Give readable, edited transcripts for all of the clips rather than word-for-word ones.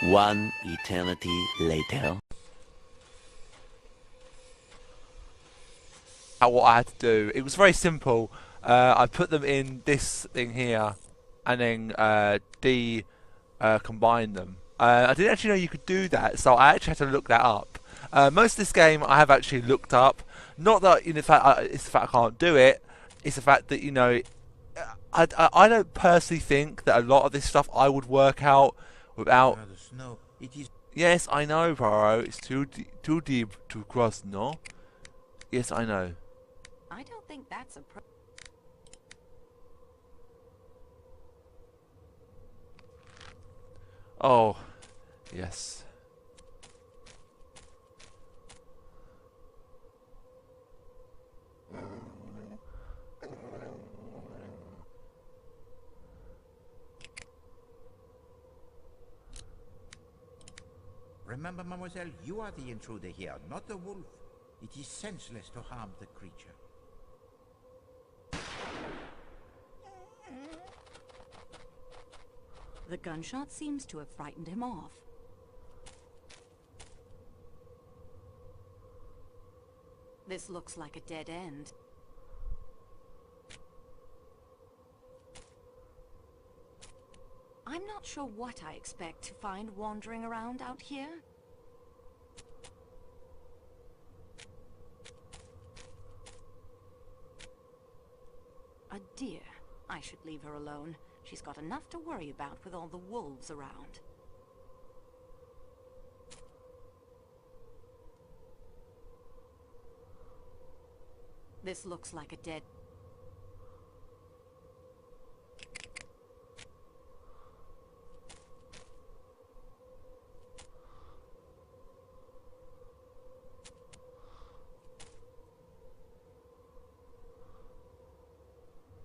One eternity later. What I had to do. It was very simple. I put them in this thing here, and then combine them. I didn't actually know you could do that, so I actually had to look that up. Most of this game I have actually looked up. Not that in fact it's the fact I can't do it. It's the fact that I don't personally think that a lot of this stuff I would work out without. The snow. It is. Yes, I know, Poirot. It's too deep to cross. No. Yes, I know. I don't think that's a Oh, yes. Remember, mademoiselle, you are the intruder here, not the wolf. It is senseless to harm the creature. The gunshot seems to have frightened him off. This looks like a dead end. I'm not sure what I expect to find wandering around out here. A deer. I should leave her alone. She's got enough to worry about with all the wolves around. This looks like a dead...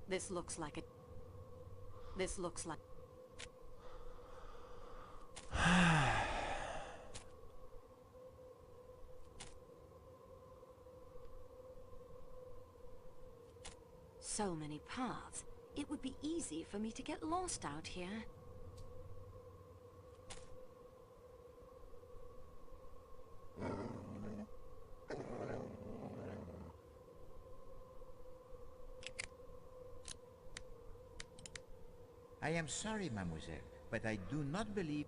This looks like a... This looks like... So many paths. It would be easy for me to get lost out here. I am sorry, mademoiselle, but I do not believe...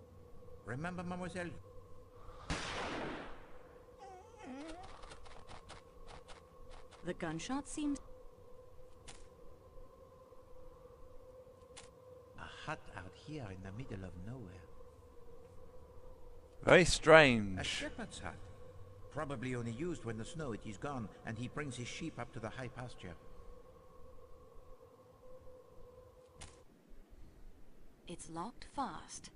Remember, mademoiselle... The gunshot seems... A hut out here in the middle of nowhere. Very A strange. shepherd's hut. Probably only used when the snow it is gone and he brings his sheep up to the high pasture. It's locked fast.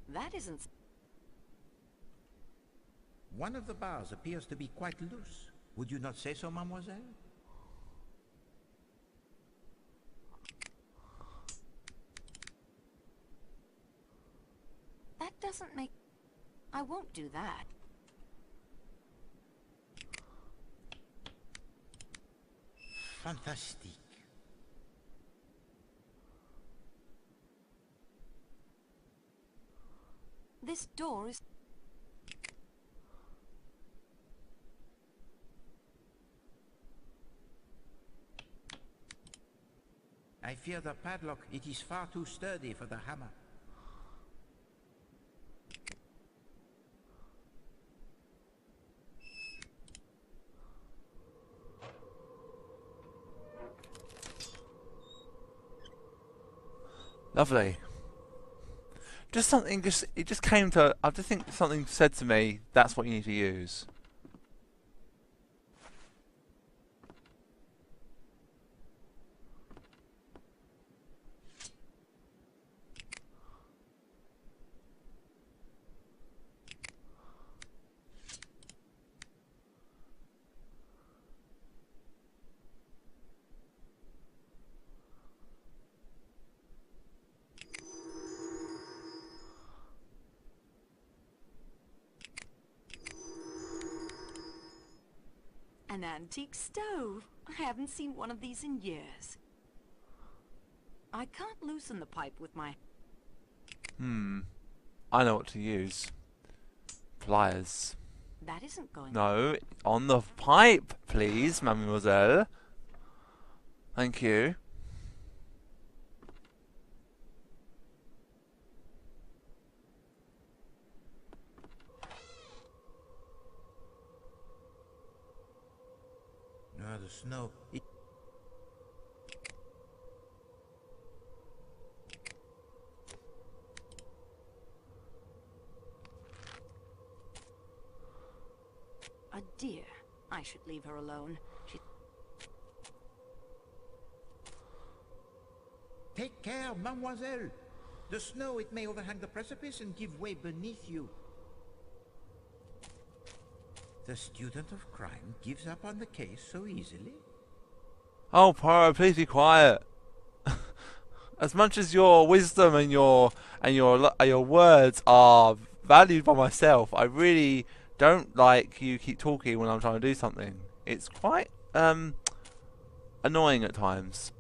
That isn't... One of the bars appears to be quite loose. Would you not say so, mademoiselle? That doesn't make... I won't do that. Fantastic. This door is... I fear the padlock. It is far too sturdy for the hammer. Lovely. Just something, it just came to, I just think something said to me, that's what you need to use. An antique stove. I haven't seen one of these in years. I can't loosen the pipe with my... I know what to use. Pliers. That isn't going... No, on the pipe, please, mademoiselle. Thank you. No, the snow. A dear. I should leave her alone. She... Take care, mademoiselle. The snow, it may overhang the precipice and give way beneath you. The student of crime gives up on the case so easily? Oh, Poirot, please be quiet. As much as your wisdom and your words are valued by myself, I really don't like you keep talking when I'm trying to do something. It's quite annoying at times.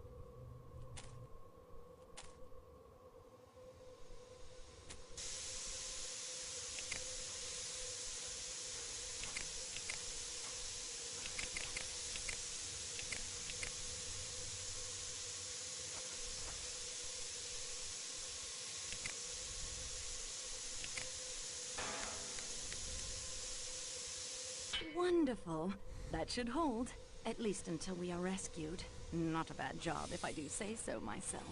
Wonderful. That should hold. At least until we are rescued. Not a bad job, if I do say so myself.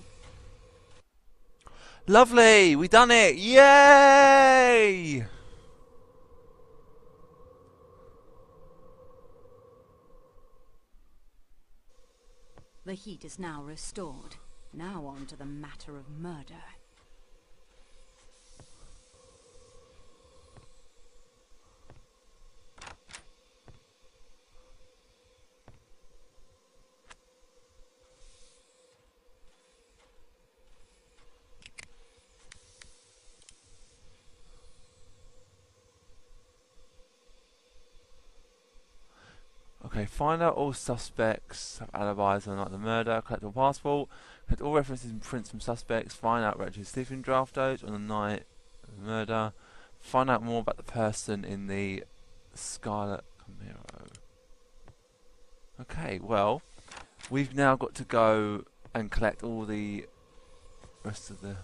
Lovely! We done it! Yay! The heat is now restored. Now on to the matter of murder. Okay, find out all suspects have alibis on the murder, collect all passport, collect all references and prints from suspects, find out registered sleeping draft date on the night of the murder, find out more about the person in the Scarlet Camaro. Okay, well, we've now got to go and collect all the rest of the...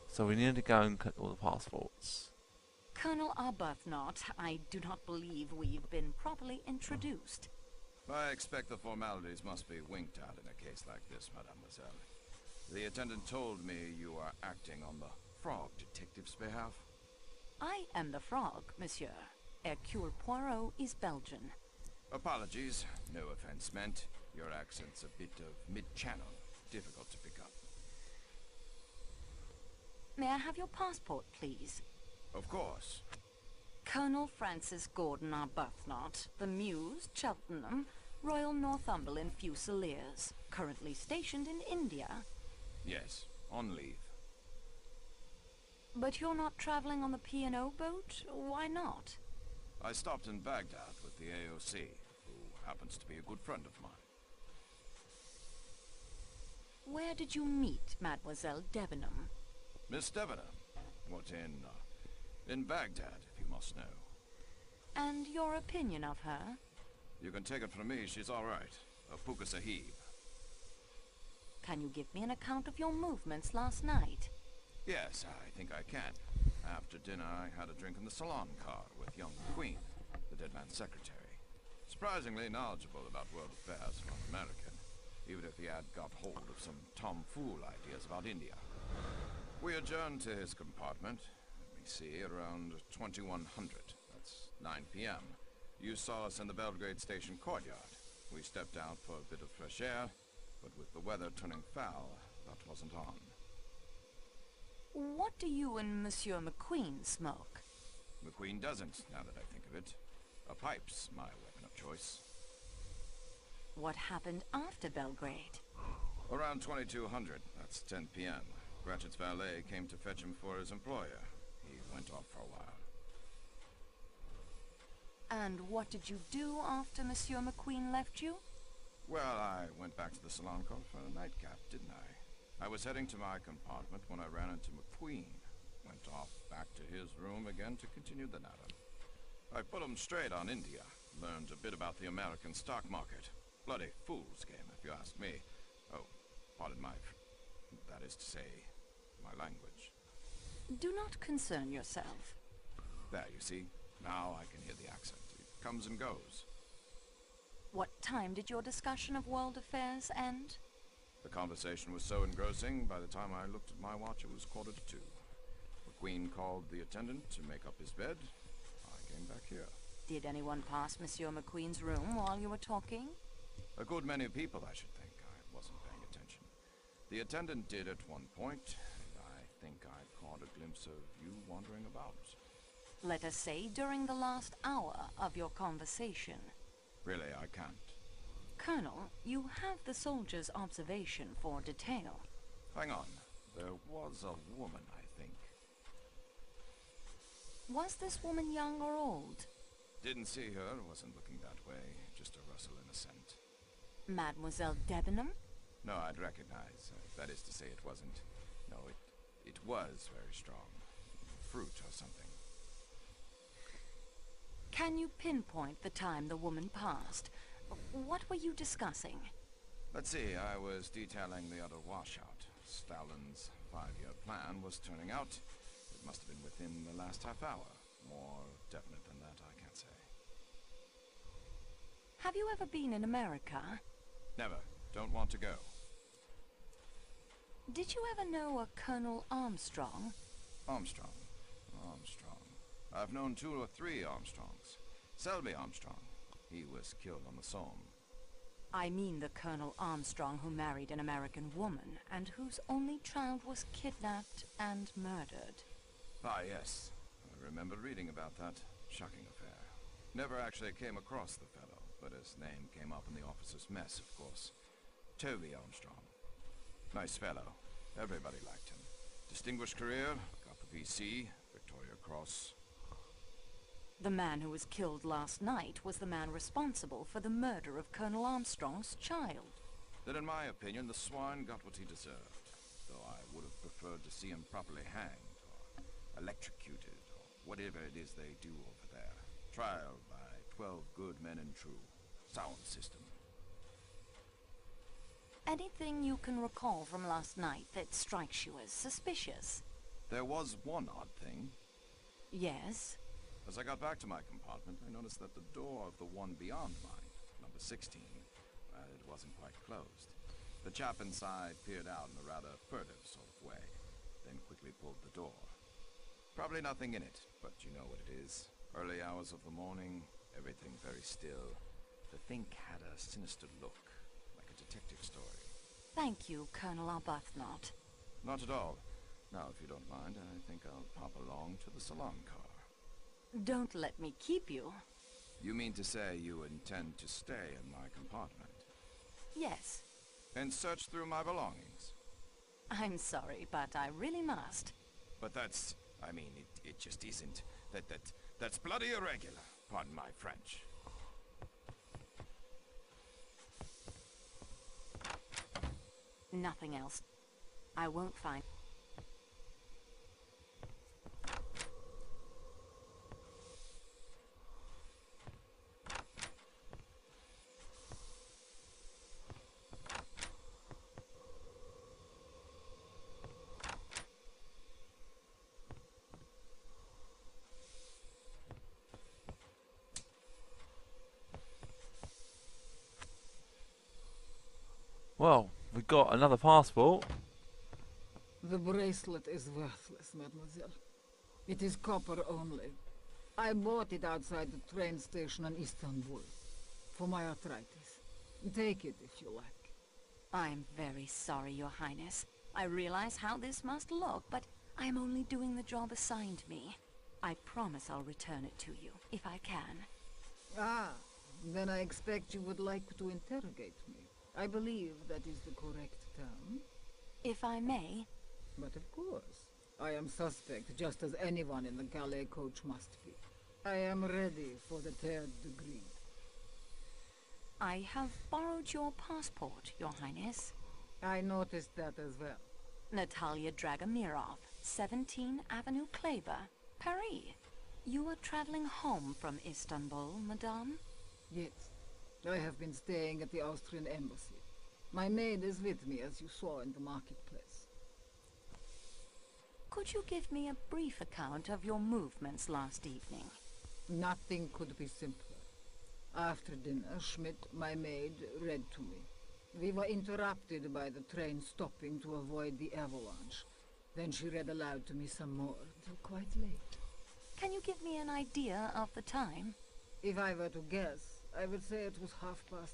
So we need to go and collect all the passports. Colonel Arbuthnot, I do not believe we've been properly introduced. I expect the formalities must be winked out in a case like this, mademoiselle. The attendant told me you are acting on the Frog Detective's behalf. I am the Frog, monsieur. Hercule Poirot is Belgian. Apologies, no offense meant. Your accent's a bit of mid-channel, difficult to pick up. May I have your passport, please? Of course. Colonel Francis Gordon Arbuthnot, the Mews, Cheltenham, Royal Northumberland Fusiliers, currently stationed in India. Yes, on leave. But you're not traveling on the P&O boat? Why not? I stopped in Baghdad with the AOC, who happens to be a good friend of mine. Where did you meet Mademoiselle Debenham? Miss Debenham? What, in Baghdad, if you must know. And your opinion of her? You can take it from me, she's all right. A Puka Sahib. Can you give me an account of your movements last night? Yes, I think I can. After dinner, I had a drink in the salon car with young Queen, the dead man's secretary. Surprisingly knowledgeable about world affairs for an American, even if he had got hold of some tomfool ideas about India. We adjourned to his compartment. Let me see, around 2100. That's 9 p.m. You saw us in the Belgrade station courtyard. We stepped out for a bit of fresh air, but with the weather turning foul, that wasn't on. What do you and Monsieur McQueen smoke? McQueen doesn't, now that I think of it. A pipe's my weapon of choice. What happened after Belgrade? Around 2200, that's 10 p.m. Cratchit's valet came to fetch him for his employer. He went off for a while. And what did you do after Monsieur McQueen left you? Well, I went back to the salon car for a nightcap, didn't I? I was heading to my compartment when I ran into McQueen. Went off back to his room again to continue the narrative. I put him straight on India. Learned a bit about the American stock market. Bloody fool's game, if you ask me. Oh, pardon my... that is to say, my language. Do not concern yourself. There, you see. Now I can hear the accent. It comes and goes. What time did your discussion of world affairs end? The conversation was so engrossing, by the time I looked at my watch, it was 1:45. McQueen called the attendant to make up his bed. I came back here. Did anyone pass Monsieur McQueen's room while you were talking? A good many people, I should think. I wasn't paying attention. The attendant did at one point, and I think I caught a glimpse of you wandering about. Let us say during the last hour of your conversation. Really, I can't. Colonel, you have the soldier's observation for detail. Hang on. There was a woman, I think. Was this woman young or old? Didn't see her, wasn't looking that way. Just a rustle and a scent. Mademoiselle Debenham? No, I'd recognize. That is to say, it wasn't. No, it was very strong. Fruit or something. Can you pinpoint the time the woman passed? What were you discussing? Let's see, I was detailing the other washout. Stalin's 5-year plan was turning out. It must have been within the last half hour. More definite than that, I can't say. Have you ever been in America? Never. Don't want to go. Did you ever know a Colonel Armstrong? Armstrong. I've known 2 or 3 Armstrongs. Selby Armstrong. He was killed on the Somme. I mean the Colonel Armstrong who married an American woman and whose only child was kidnapped and murdered. Ah, yes. I remember reading about that. Shocking affair. Never actually came across the fellow, but his name came up in the officer's mess, of course. Toby Armstrong. Nice fellow. Everybody liked him. Distinguished career, got the VC, Victoria Cross. The man who was killed last night was the man responsible for the murder of Colonel Armstrong's child. Then in my opinion, the swine got what he deserved. Though I would have preferred to see him properly hanged, or electrocuted, or whatever it is they do over there. Trial by 12 good men and true. Sound system. Anything you can recall from last night that strikes you as suspicious? There was one odd thing. Yes? As I got back to my compartment, I noticed that the door of the one beyond mine, number 16, it wasn't quite closed. The chap inside peered out in a rather furtive sort of way, then quickly pulled the door. Probably nothing in it, but you know what it is. Early hours of the morning, everything very still. The thing had a sinister look, like a detective story. Thank you, Colonel Arbuthnot. Not at all. Now, if you don't mind, I think I'll pop along to the salon car. Don't let me keep you. You mean to say you intend to stay in my compartment? Yes. And search through my belongings? I'm sorry, but I really must. But that's... I mean, it just isn't. That's bloody irregular. Pardon my French. Nothing else. I won't find... Well, we got another passport. The bracelet is worthless, mademoiselle. It is copper only. I bought it outside the train station in Istanbul. For my arthritis. Take it if you like. I'm very sorry, Your Highness. I realize how this must look, but I'm only doing the job assigned me. I promise I'll return it to you, if I can. Ah, then I expect you would like to interrogate me. I believe that is the correct term. If I may. But of course. I am suspect just as anyone in the Calais coach must be. I am ready for the 3rd degree. I have borrowed your passport, Your Highness. I noticed that as well. Natalia Dragomirov, 17 Avenue Kleber, Paris. You are traveling home from Istanbul, madame? Yes. I have been staying at the Austrian embassy. My maid is with me, as you saw in the marketplace. Could you give me a brief account of your movements last evening? Nothing could be simpler. After dinner, Schmidt, my maid, read to me. We were interrupted by the train stopping to avoid the avalanche. Then she read aloud to me some more, till quite late. Can you give me an idea of the time? If I were to guess, I would say it was 1:30.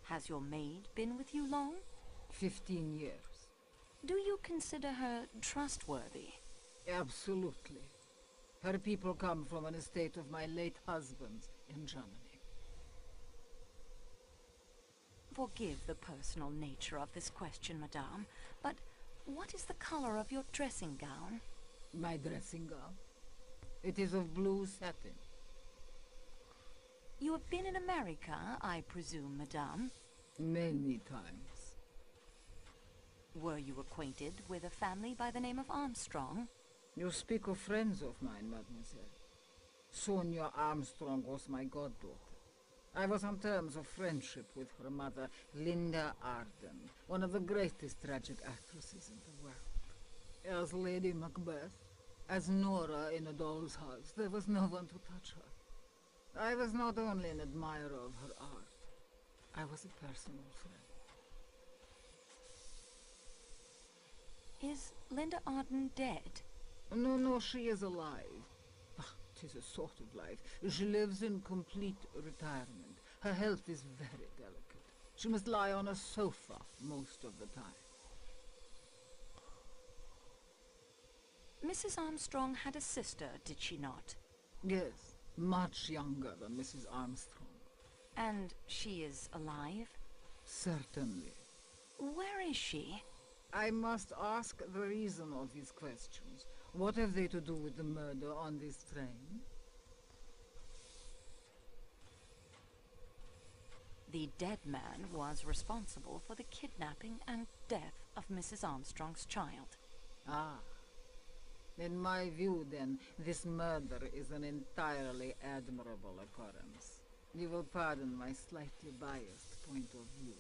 Has your maid been with you long? 15 years. Do you consider her trustworthy? Absolutely. Her people come from an estate of my late husband's in Germany. Forgive the personal nature of this question, madame, but what is the color of your dressing gown? My dressing gown? It is of blue satin. You have been in America, I presume, madame? Many times. Were you acquainted with a family by the name of Armstrong? You speak of friends of mine, mademoiselle. Sonia Armstrong was my goddaughter. I was on terms of friendship with her mother, Linda Arden, one of the greatest tragic actresses in the world. As Lady Macbeth, as Nora in A Doll's House, there was no one to touch her. I was not only an admirer of her art, I was a personal friend. Is Linda Arden dead? No, she is alive. Ah, 'tis a sort of life. She lives in complete retirement. Her health is very delicate. She must lie on a sofa most of the time. Mrs. Armstrong had a sister, did she not? Yes, much younger than Mrs. Armstrong. And she is alive? Certainly. Where is she? I must ask the reason of these questions. What have they to do with the murder on this train? The dead man was responsible for the kidnapping and death of Mrs. Armstrong's child. Ah. In my view, then, this murder is an entirely admirable occurrence. You will pardon my slightly biased point of view.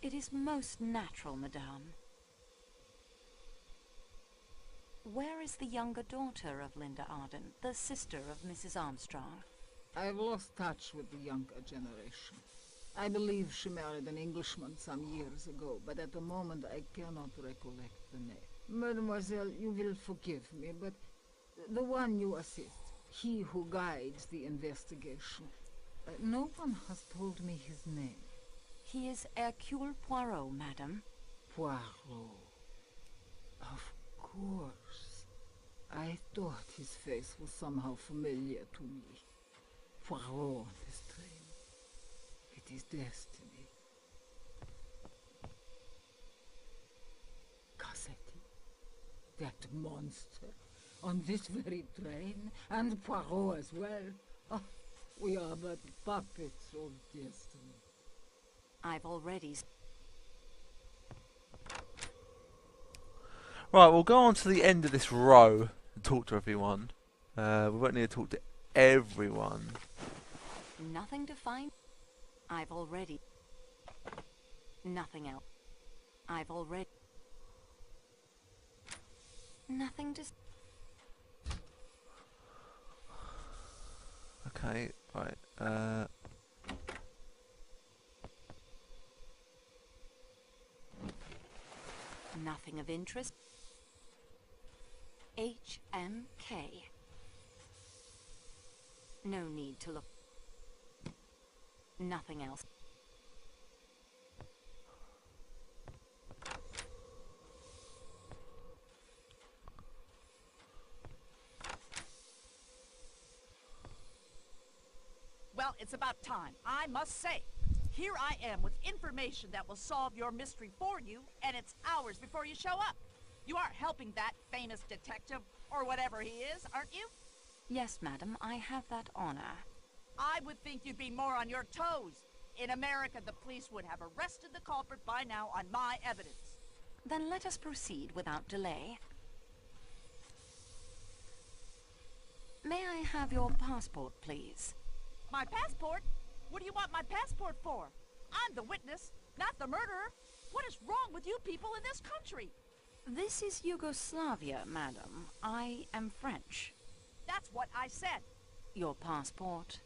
It is most natural, madame. Where is the younger daughter of Linda Arden, the sister of Mrs. Armstrong? I've lost touch with the younger generation. I believe she married an Englishman some years ago, but at the moment I cannot recollect the name. Mademoiselle, you will forgive me, but the one you assist, he who guides the investigation, no one has told me his name. He is Hercule Poirot, madame. Poirot. Of course. I thought his face was somehow familiar to me. Poirot on this train. It is destiny. Cassetti. That monster. On this very train. And Poirot as well. Oh, we are but puppets of destiny. I've already... Right, we'll go on to the end of this row and talk to everyone. We won't need to talk to everyone. Nothing to find? I've already... Nothing else. I've already... Nothing to... Okay, right. Nothing of interest. HMK. No need to look. Nothing else. Well, it's about time, I must say. Here I am with information that will solve your mystery for you, and it's hours before you show up. You are helping that famous detective, or whatever he is, aren't you? Yes, madam, I have that honor. I would think you'd be more on your toes. In America, the police would have arrested the culprit by now on my evidence. Then let us proceed without delay. May I have your passport, please? My passport? What do you want my passport for? I'm the witness, not the murderer. What is wrong with you people in this country? This is Yugoslavia, madam. I am French. That's what I said. Your passport.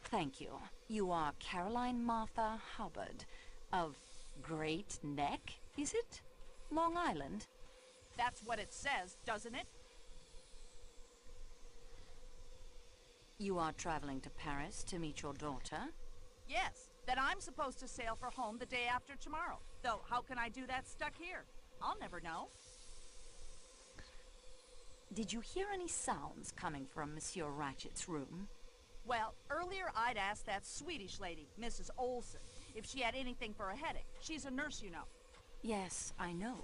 Thank you. You are Caroline Martha Hubbard of Great Neck, is it? Long Island? That's what it says, doesn't it? You are traveling to Paris to meet your daughter? Yes, that I'm supposed to sail for home the day after tomorrow. Though, how can I do that stuck here? I'll never know. Did you hear any sounds coming from Monsieur Ratchet's room? Well, earlier I'd asked that Swedish lady, Mrs. Olson, if she had anything for a headache. She's a nurse, you know. Yes, I know.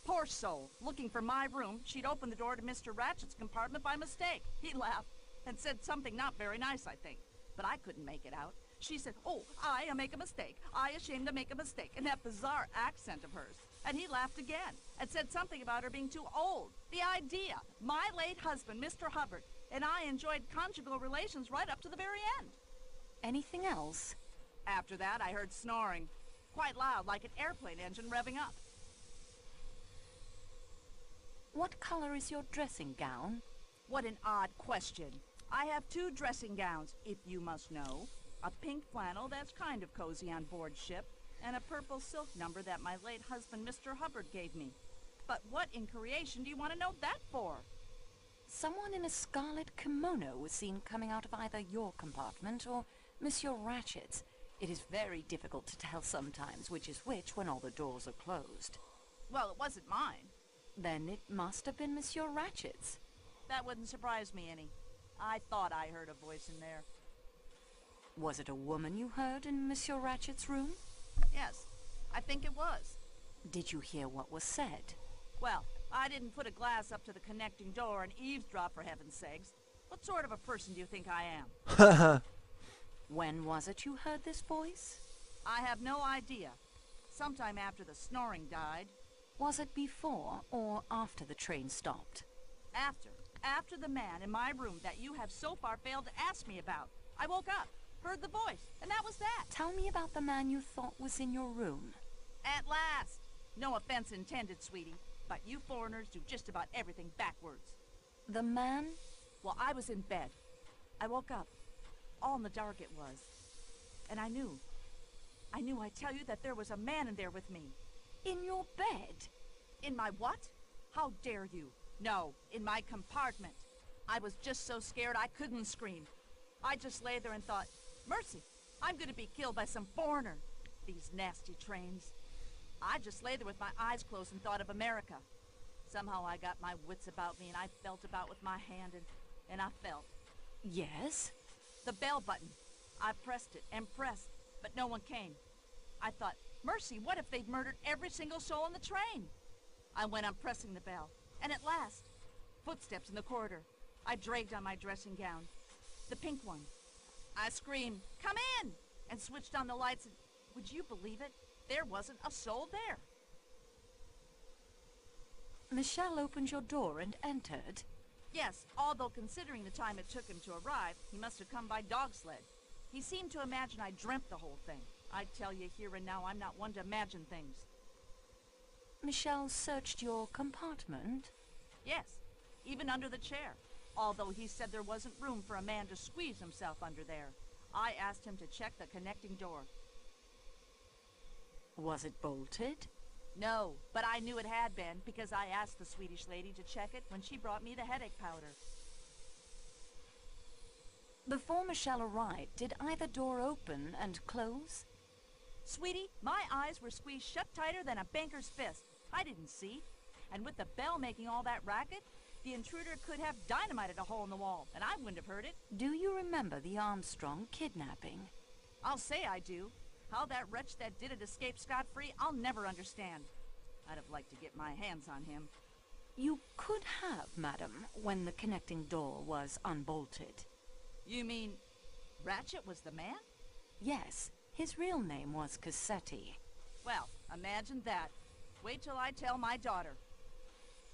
Poor soul. Looking for my room, she'd opened the door to Mr. Ratchet's compartment by mistake. He laughed and said something not very nice, I think. But I couldn't make it out. She said, "Oh, I make a mistake. I ashamed to make a mistake," in that bizarre accent of hers. And he laughed again and said something about her being too old. The idea! My late husband, Mr. Hubbard, and I enjoyed conjugal relations right up to the very end. Anything else? After that, I heard snoring. Quite loud, like an airplane engine revving up. What color is your dressing gown? What an odd question. I have 2 dressing gowns, if you must know. A pink flannel that's kind of cozy on board ship, and a purple silk number that my late husband, Mr. Hubbard, gave me. But what in creation do you want to know that for? Someone in a scarlet kimono was seen coming out of either your compartment or Monsieur Ratchet's. It is very difficult to tell sometimes which is which when all the doors are closed. Well, it wasn't mine. Then it must have been Monsieur Ratchet's. That wouldn't surprise me any. I thought I heard a voice in there. Was it a woman you heard in Monsieur Ratchet's room? Yes, I think it was. Did you hear what was said? Well, I didn't put a glass up to the connecting door and eavesdrop, for heaven's sakes. What sort of a person do you think I am? When was it you heard this voice? I have no idea. Sometime after the snoring died. Was it before or after the train stopped? After. After the man in my room that you have so far failed to ask me about. I woke up, heard the voice, and that was that. Tell me about the man you thought was in your room. At last. No offense intended, sweetie, but you foreigners do just about everything backwards. The man? Well, I was in bed. I woke up. All in the dark it was. And I knew, I tell you, that there was a man in there with me. In your bed? In my what? How dare you? No, in my compartment. I was just so scared I couldn't scream. I just lay there and thought, mercy, I'm gonna be killed by some foreigner. These nasty trains. I just lay there with my eyes closed and thought of America. Somehow I got my wits about me and I felt about with my hand and I felt. Yes? The bell button. I pressed it and pressed, but no one came. I thought, mercy, what if they'd murdered every single soul on the train? I went on pressing the bell, and at last, footsteps in the corridor. I dragged on my dressing gown, the pink one. I screamed, come in, and switched on the lights, and would you believe it? There wasn't a soul there. Michel opened your door and entered. Yes, although considering the time it took him to arrive, he must have come by dog sled. He seemed to imagine I dreamt the whole thing. I tell you here and now, I'm not one to imagine things. Michel searched your compartment? Yes, even under the chair. Although he said there wasn't room for a man to squeeze himself under there. I asked him to check the connecting door. Was it bolted? No, but I knew it had been because I asked the Swedish lady to check it when she brought me the headache powder. Before Michel arrived, did either door open and close? Sweetie, my eyes were squeezed shut tighter than a banker's fist. I didn't see. And with the bell making all that racket, the intruder could have dynamited a hole in the wall, and I wouldn't have heard it. Do you remember the Armstrong kidnapping? I'll say I do. How that wretch that did it escaped scot-free, I'll never understand. I'd have liked to get my hands on him. You could have, madam, when the connecting door was unbolted. You mean Ratchet was the man? Yes. His real name was Cassetti. Well, imagine that. Wait till I tell my daughter.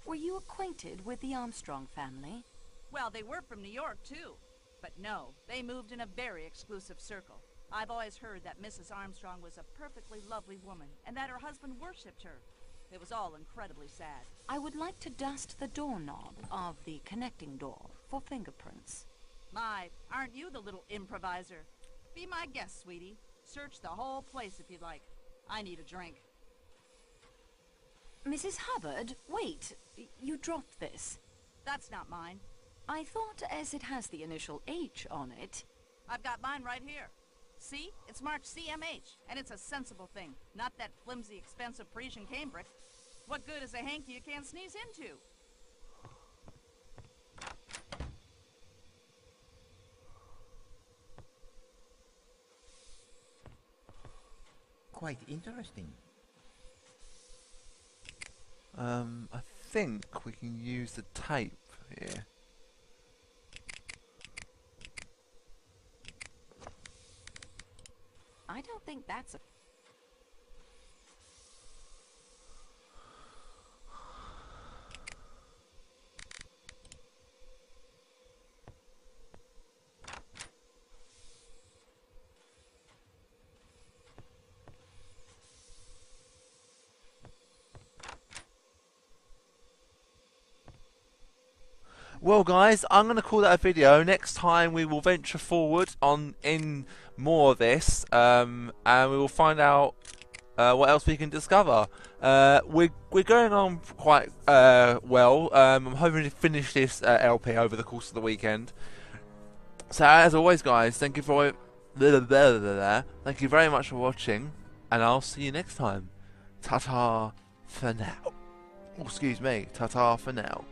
Were you acquainted with the Armstrong family? Well, they were from New York, too. But no, they moved in a very exclusive circle. I've always heard that Mrs. Armstrong was a perfectly lovely woman, and that her husband worshipped her. It was all incredibly sad. I would like to dust the doorknob of the connecting door for fingerprints. My, aren't you the little improviser? Be my guest, sweetie. Search the whole place if you'd like. I need a drink. Mrs. Hubbard, wait. You dropped this. That's not mine. I thought as it has the initial H on it. I've got mine right here. See? It's marked CMH, and it's a sensible thing, not that flimsy, expensive Parisian cambric. What good is a hanky you can't sneeze into? Quite interesting. I think we can use the tape here. I don't think that's a... Well guys, I'm going to call that a video. Next time we will venture forward in more of this, and we will find out what else we can discover. We're going on quite well. I'm hoping to finish this LP over the course of the weekend. So as always guys, thank you very much for watching, and I'll see you next time. Ta-ta for now. Oh, excuse me, ta-ta for now.